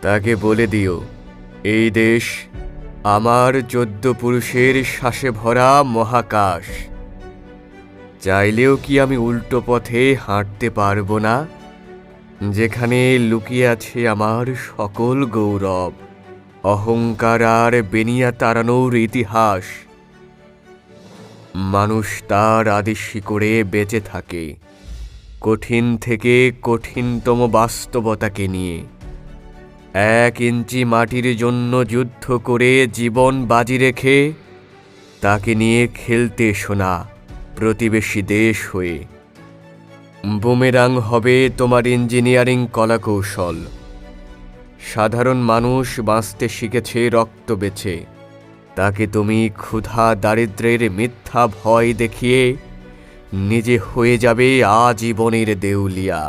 তাকে বলে দিও, এই দেশ আমার 14 পুরুষের শ্বাসে ভরা মহাকাশ। চাইলেও কি আমি উল্টো পথে হাঁটতে পারবো না, যেখানে লুকিয়ে আছে আমার সকল গৌরব, অহংকার আর বেনিয়া তাড়ানোর ইতিহাস। মানুষ তার আদি শিকড়ে বেঁচে থাকে, কঠিন থেকে কঠিনতম বাস্তবতাকে নিয়ে। 1 ইঞ্চি মাটির জন্য যুদ্ধ করে জীবন বাজি রেখে তাকে নিয়ে খেলতে শোনা প্রতিবেশী দেশ হয়ে। বুমেরাং হবে তোমার ইঞ্জিনিয়ারিং কলাকৌশল। সাধারণ মানুষ বাঁচতে শিখেছে রক্ত বেচে, তাকে তুমি ক্ষুধা দারিদ্র্যের মিথ্যা ভয় দেখিয়ে নিজে হয়ে যাবে আজীবনের দেউলিয়া।